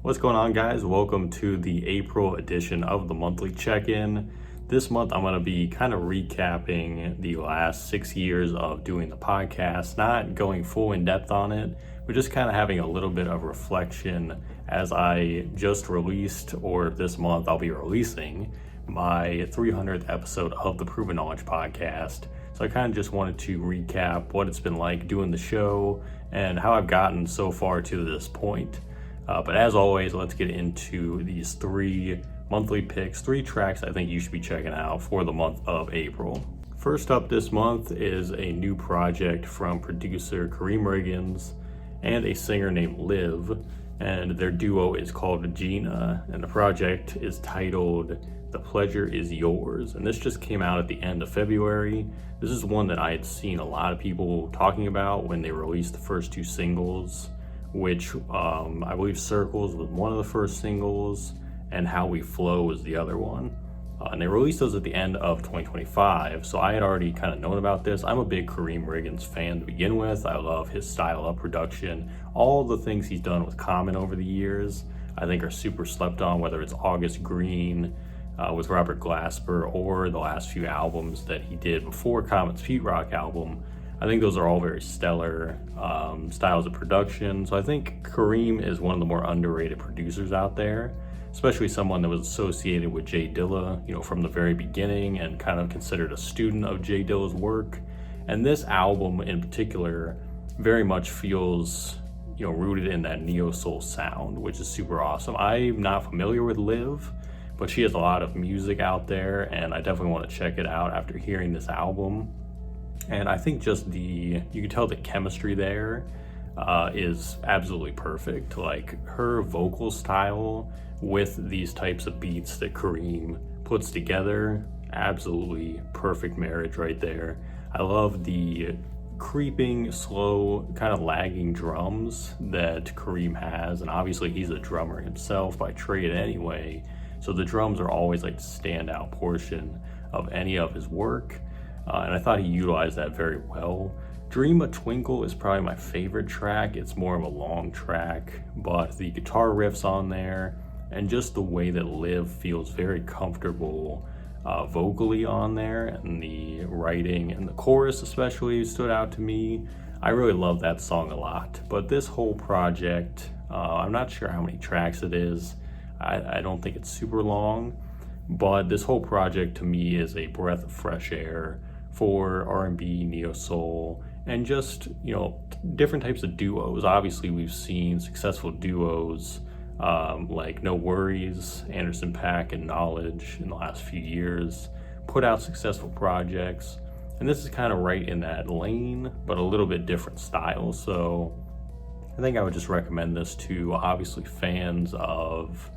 What's going on, guys? Welcome to the April edition of the monthly check-in. This month, I'm going to be kind of recapping the last 6 years of doing the podcast, not going full in depth on it, but just kind of having a little bit of reflection as I just released, or this month I'll be releasing, my 300th episode of the Proven Knowledge podcast. So I kind of just wanted to recap what it's been like doing the show and how I've gotten so far to this point. But as always, let's get into these 3 monthly picks, 3 tracks I think you should be checking out for the month of April. First up this month is a new project from producer Kareem Riggins and a singer named Liv, and their duo is called Gina, and the project is titled The Pleasure Is Yours, and this just came out at the end of February. This is one that I had seen a lot of people talking about when they released the first 2 singles, which I believe Circles was one of the first singles and How We Flow was the other one. And they released those at the end of 2025, so I had already kind of known about this. I'm a big Kareem Riggins fan to begin with. I love his style of production. All the things he's done with Common over the years I think are super slept on, whether it's August Green with Robert Glasper or the last few albums that he did before Common's Pete Rock album. I think those are all very stellar styles of production. So I think Kareem is one of the more underrated producers out there, especially someone that was associated with Jay Dilla, from the very beginning and kind of considered a student of Jay Dilla's work. And this album in particular very much feels, rooted in that neo-soul sound, which is super awesome. I'm not familiar with Liv, but she has a lot of music out there, and I definitely want to check it out after hearing this album. And I think just you can tell the chemistry there is absolutely perfect. Like her vocal style with these types of beats that Kareem puts together, absolutely perfect marriage right there. I love the creeping, slow, kind of lagging drums that Kareem has. And obviously he's a drummer himself by trade anyway. So the drums are always like the standout portion of any of his work. And I thought he utilized that very well. Dream a Twinkle is probably my favorite track. It's more of a long track, but the guitar riffs on there and just the way that Liv feels very comfortable vocally on there, and the writing and the chorus especially stood out to me. I really love that song a lot. But this whole project, I'm not sure how many tracks it is. I don't think it's super long, but this whole project to me is a breath of fresh air for R&B, neo-soul, and just, different types of duos. Obviously, we've seen successful duos like No Worries, Anderson .Paak, and Knowledge in the last few years put out successful projects, and this is kind of right in that lane, but a little bit different style. So I think I would just recommend this to obviously fans of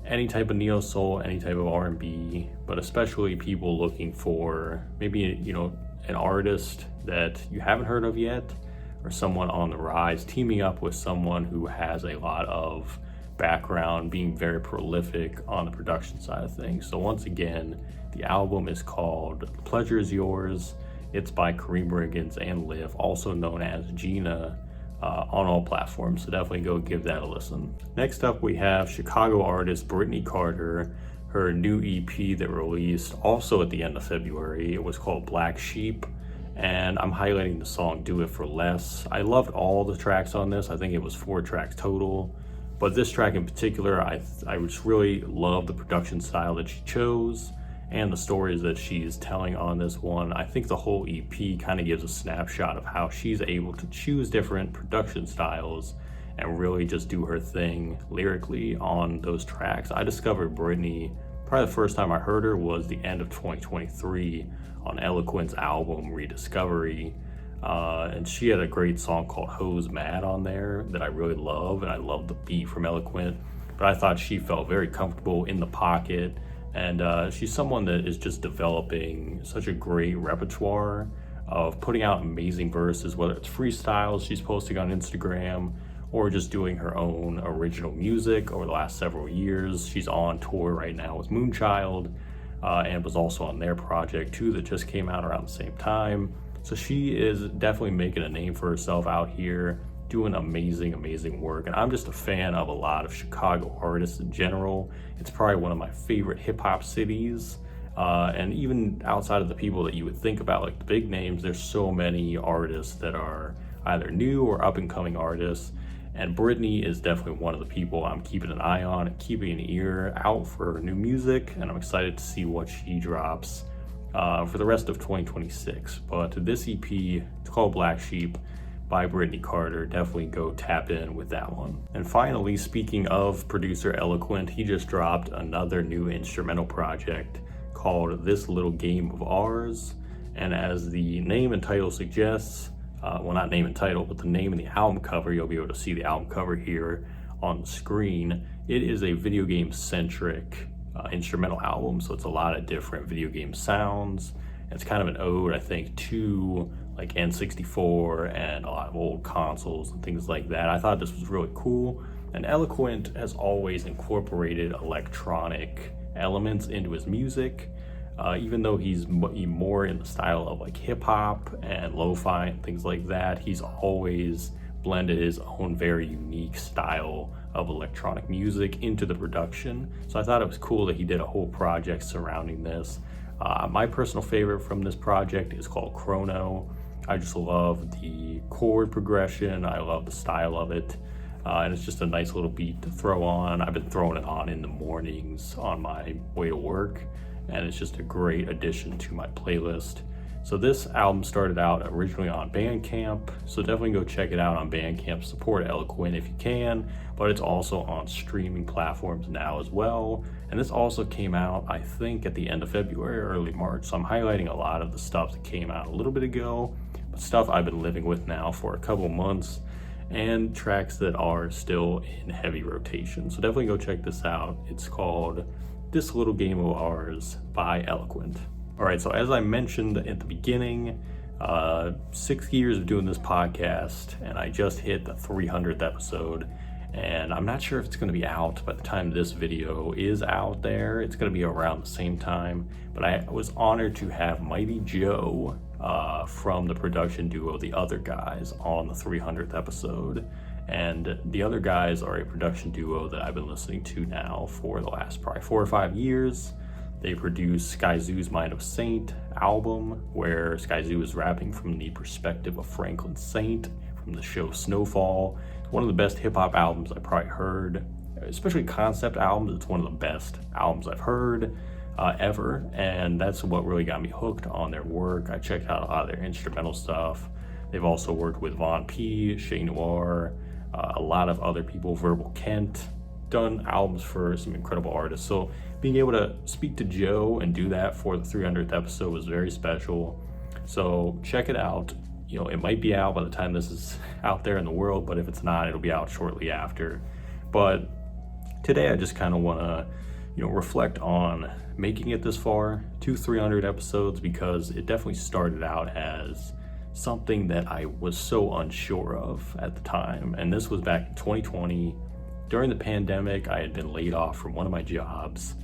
any type of neo-soul, any type of R&B, but especially people looking for maybe, an artist that you haven't heard of yet, or someone on the rise, teaming up with someone who has a lot of background, being very prolific on the production side of things. So once again, the album is called The Pleasure Is Yours. It's by Kareem Riggins and Liv, also known as Gina, on all platforms, so definitely go give that a listen. Next up, we have Chicago artist Brittany Carter. Her new EP that released also at the end of February. It was called Black Sheep, and I'm highlighting the song Do It For Less. I loved all the tracks on this. I think it was 4 tracks total, but this track in particular, I just really love the production style that she chose and the stories that she's telling on this one. I think the whole EP kind of gives a snapshot of how she's able to choose different production styles and really just do her thing lyrically on those tracks. I discovered Brittany, probably the first time I heard her was the end of 2023 on Eloquent's album Rediscovery. And she had a great song called Hoes Mad on there that I really love, and I love the beat from Eloquent. But I thought she felt very comfortable in the pocket, and she's someone that is just developing such a great repertoire of putting out amazing verses, whether it's freestyles she's posting on Instagram or just doing her own original music over the last several years. She's on tour right now with Moonchild, and was also on their project too that just came out around the same time. So she is definitely making a name for herself out here, doing amazing work. And I'm just a fan of a lot of Chicago artists in general. It's probably one of my favorite hip hop cities. And even outside of the people that you would think about, like the big names, there's so many artists that are either new or up and coming artists. And Brittany is definitely one of the people I'm keeping an eye on and keeping an ear out for new music. And I'm excited to see what she drops for the rest of 2026. But this EP, it's called Black Sheep by Brittany Carter. Definitely go tap in with that one. And finally, speaking of producer Eloquent, he just dropped another new instrumental project called This Little Game of Ours. And as the name and title suggests, well, not name and title, but the name and the album cover, you'll be able to see the album cover here on the screen. It is a video game centric instrumental album, so it's a lot of different video game sounds. It's kind of an ode, I think, to like N64 and a lot of old consoles and things like that. I thought this was really cool. And Eloquent has always incorporated electronic elements into his music. Even though he's more in the style of like hip hop and lo-fi and things like that, he's always blended his own very unique style of electronic music into the production. So I thought it was cool that he did a whole project surrounding this. My personal favorite from this project is called Chrono. I just love the chord progression. I love the style of it. And it's just a nice little beat to throw on. I've been throwing it on in the mornings on my way to work, and it's just a great addition to my playlist. So this album started out originally on Bandcamp, so definitely go check it out on Bandcamp. Support Eloquent if you can, but it's also on streaming platforms now as well. And this also came out, I think, at the end of February or early March, so I'm highlighting a lot of the stuff that came out a little bit ago, but stuff I've been living with now for a couple months, and tracks that are still in heavy rotation. So definitely go check this out. It's called This Little Game of Ours by Eloquent. All right, so as I mentioned at the beginning, 6 years of doing this podcast, and I just hit the 300th episode, and I'm not sure if it's going to be out by the time this video is out there. It's going to be around the same time, but I was honored to have Mighty Joe from the production duo The Other Guys on the 300th episode. And The Other Guys are a production duo that I've been listening to now for the last probably 4 or 5 years. They produced Skyzoo's Mind of a Saint album, where Skyzoo is rapping from the perspective of Franklin Saint from the show Snowfall. It's one of the best hip-hop albums I've probably heard, especially concept albums. It's one of the best albums I've heard ever, and that's what really got me hooked on their work. I checked out a lot of their instrumental stuff. They've also worked with Von P, Shay Noir, a lot of other people, Verbal Kent, done albums for some incredible artists. So being able to speak to Joe and do that for the 300th episode was very special. So check it out. You know, it might be out by the time this is out there in the world, but if it's not, it'll be out shortly after. But today I just kind of want to, reflect on making it this far to 300 episodes, because it definitely started out as something that I was so unsure of at the time. And this was back in 2020. During the pandemic, I had been laid off from one of my jobs,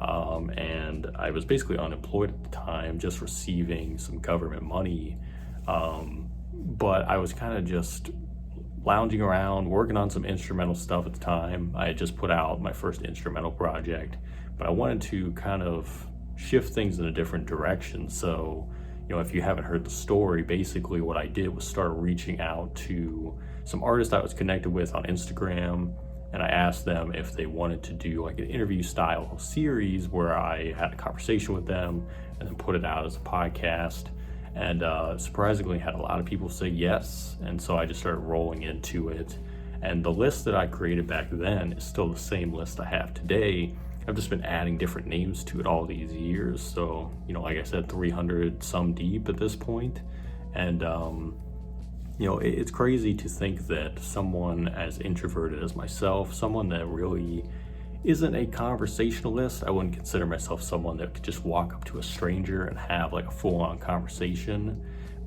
and I was basically unemployed at the time, just receiving some government money. But I was kind of just lounging around, working on some instrumental stuff at the time. I had just put out my first instrumental project, but I wanted to kind of shift things in a different direction. So, if you haven't heard the story, basically what I did was start reaching out to some artists I was connected with on Instagram, and I asked them if they wanted to do like an interview style series where I had a conversation with them and then put it out as a podcast. And surprisingly had a lot of people say yes, and so I just started rolling into it. And the list that I created back then is still the same list I have today. I've just been adding different names to it all these years. So, like I said, 300 some deep at this point. And it's crazy to think that someone as introverted as myself, someone that really isn't a conversationalist, I wouldn't consider myself someone that could just walk up to a stranger and have like a full-on conversation,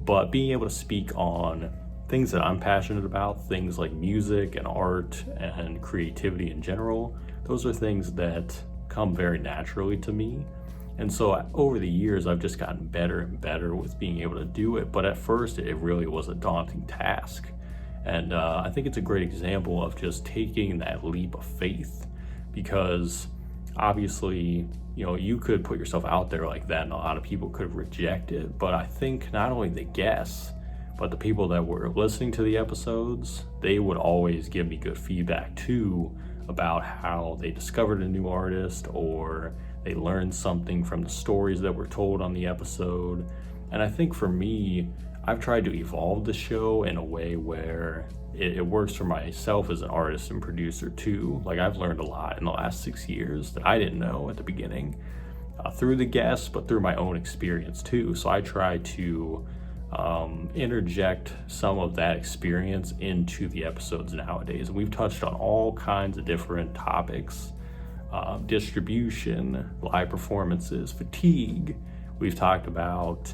but being able to speak on things that I'm passionate about, things like music and art and creativity in general, those are things that come very naturally to me. And so over the years, I've just gotten better and better with being able to do it. But at first, it really was a daunting task. And I think it's a great example of just taking that leap of faith, because obviously, you could put yourself out there like that and a lot of people could reject it. But I think not only the guests, but the people that were listening to the episodes, they would always give me good feedback too about how they discovered a new artist or they learned something from the stories that were told on the episode. And I think for me, I've tried to evolve the show in a way where it works for myself as an artist and producer too. Like, I've learned a lot in the last 6 years that I didn't know at the beginning, through the guests, but through my own experience too. So I try to interject some of that experience into the episodes nowadays. And we've touched on all kinds of different topics, distribution, live performances, fatigue. We've talked about,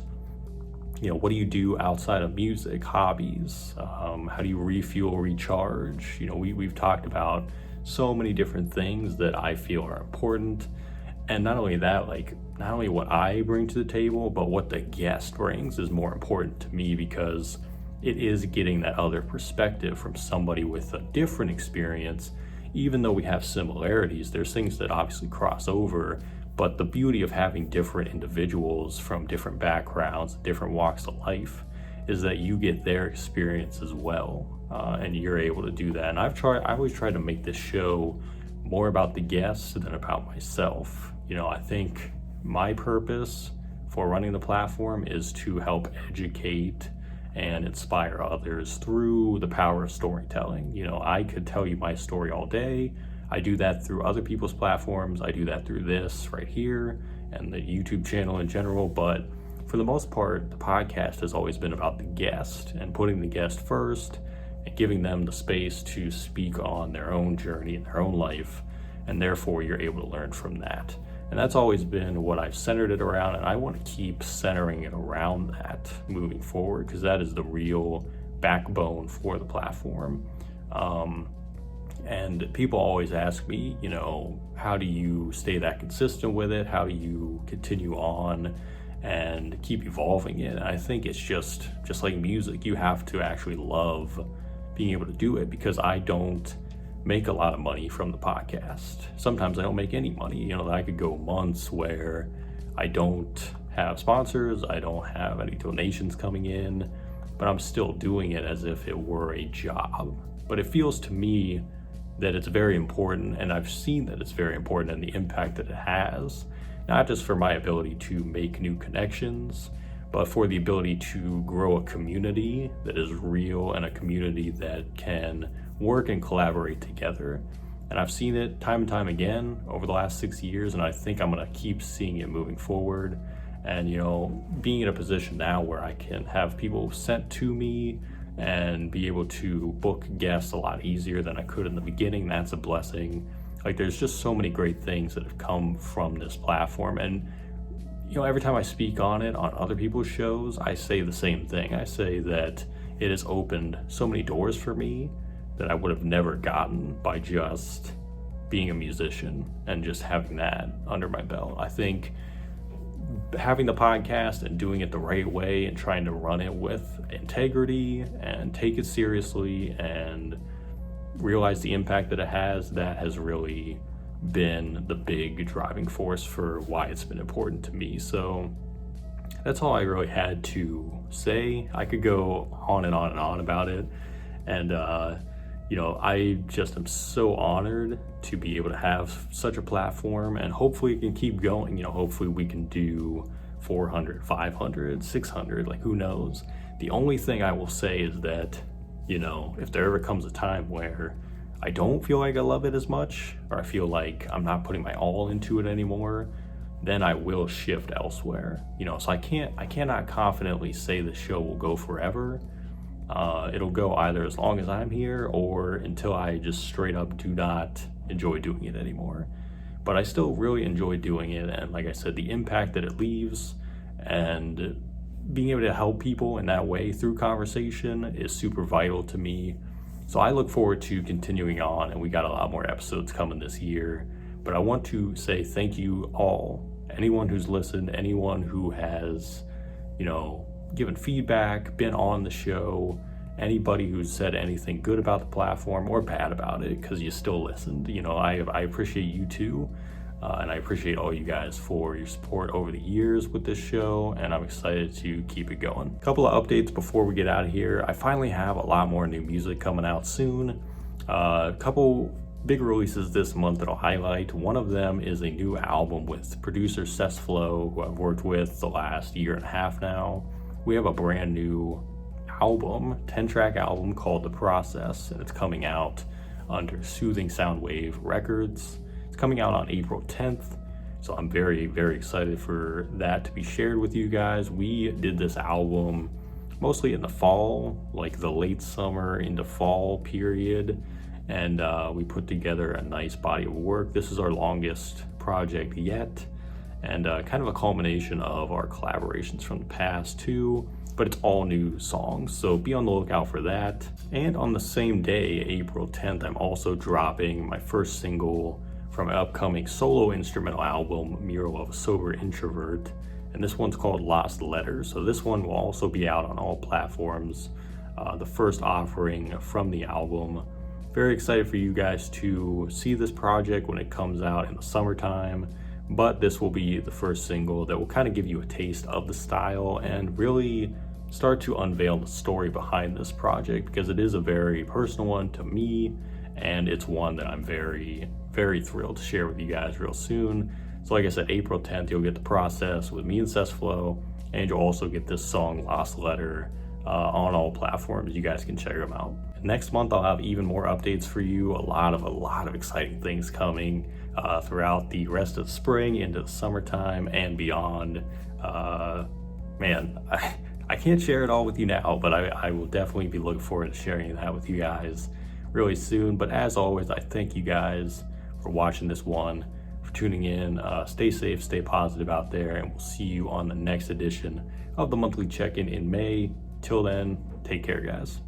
what do you do outside of music, hobbies, how do you refuel, recharge? We've talked about so many different things that I feel are important. And not only that, not only what I bring to the table, but what the guest brings is more important to me, because it is getting that other perspective from somebody with a different experience. Even though we have similarities, there's things that obviously cross over, but the beauty of having different individuals from different backgrounds, different walks of life, is that you get their experience as well, and you're able to do that. And I always try to make this show more about the guests than about myself. I think my purpose for running the platform is to help educate and inspire others through the power of storytelling. I could tell you my story all day. I do that through other people's platforms. I do that through this right here and the YouTube channel in general. But for the most part, the podcast has always been about the guest and putting the guest first and giving them the space to speak on their own journey and their own life. And therefore, you're able to learn from that. And that's always been what I've centered it around. And I want to keep centering it around that moving forward, because that is the real backbone for the platform. And people always ask me, how do you stay that consistent with it? How do you continue on and keep evolving it? And I think it's just like music. You have to actually love being able to do it, because I don't make a lot of money from the podcast. Sometimes I don't make any money. I could go months where I don't have sponsors, I don't have any donations coming in, but I'm still doing it as if it were a job. But it feels to me that it's very important, and I've seen that it's very important, and the impact that it has, not just for my ability to make new connections, but for the ability to grow a community that is real and a community that can work and collaborate together. And I've seen it time and time again over the last 6 years, and I think I'm going to keep seeing it moving forward. And being in a position now where I can have people sent to me and be able to book guests a lot easier than I could in the beginning, that's a blessing. There's just so many great things that have come from this platform. And every time I speak on it on other people's shows, I say the same thing. I say that it has opened so many doors for me that I would have never gotten by just being a musician and just having that under my belt. I think having the podcast and doing it the right way and trying to run it with integrity and take it seriously and realize the impact that it has, that has really been the big driving force for why it's been important to me. So that's all I really had to say. I could go on and on and on about it. And, I just am so honored to be able to have such a platform, and hopefully it can keep going. Hopefully we can do 400, 500, 600, who knows? The only thing I will say is that, if there ever comes a time where I don't feel like I love it as much, or I feel like I'm not putting my all into it anymore, then I will shift elsewhere. So I cannot confidently say the show will go forever. It'll go either as long as I'm here or until I just straight up do not enjoy doing it anymore. But I still really enjoy doing it, and like I said, the impact that it leaves and being able to help people in that way through conversation is super vital to me. So I look forward to continuing on, and we got a lot more episodes coming this year. But I want to say thank you all, anyone who's listened, anyone who has, given feedback, been on the show, Anybody who said anything good about the platform or bad about it, because you still listened, I appreciate you too. And I appreciate all you guys for your support over the years with this show, and I'm excited to keep it going. A couple of updates before we get out of here. I finally have a lot more new music coming out soon. A couple big releases this month that I'll highlight. One of them is a new album with producer Cessflow, who I've worked with the last year and a half now. We have a brand new album, 10-track album called The Process, and it's coming out under Soothing Soundwave Records. Coming out on April 10th, so I'm very, very excited for that to be shared with you guys. We did this album mostly in the fall, like the late summer into fall period, and we put together a nice body of work. This is our longest project yet, and kind of a culmination of our collaborations from the past too, but it's all new songs, so be on the lookout for that. And on the same day, April 10th, I'm also dropping my first single from an upcoming solo instrumental album, Mural of a Sober Introvert, and this one's called Lost Letters. So this one will also be out on all platforms, the first offering from the album. Very excited for you guys to see this project when it comes out in the summertime, but this will be the first single that will kind of give you a taste of the style and really start to unveil the story behind this project, because it is a very personal one to me, and it's one that I'm very, very thrilled to share with you guys real soon. So like I said, April 10th, you'll get The Process with me and Cessflow, and you'll also get this song, Lost Letter, on all platforms. You guys can check them out. Next month, I'll have even more updates for you. A lot of exciting things coming throughout the rest of the spring into the summertime and beyond. Man, I can't share it all with you now, but I will definitely be looking forward to sharing that with you guys really soon. But as always, I thank you guys for watching this one, for tuning in. Stay safe, stay positive out there, and we'll see you on the next edition of the monthly check-in in May. Till then, take care, guys.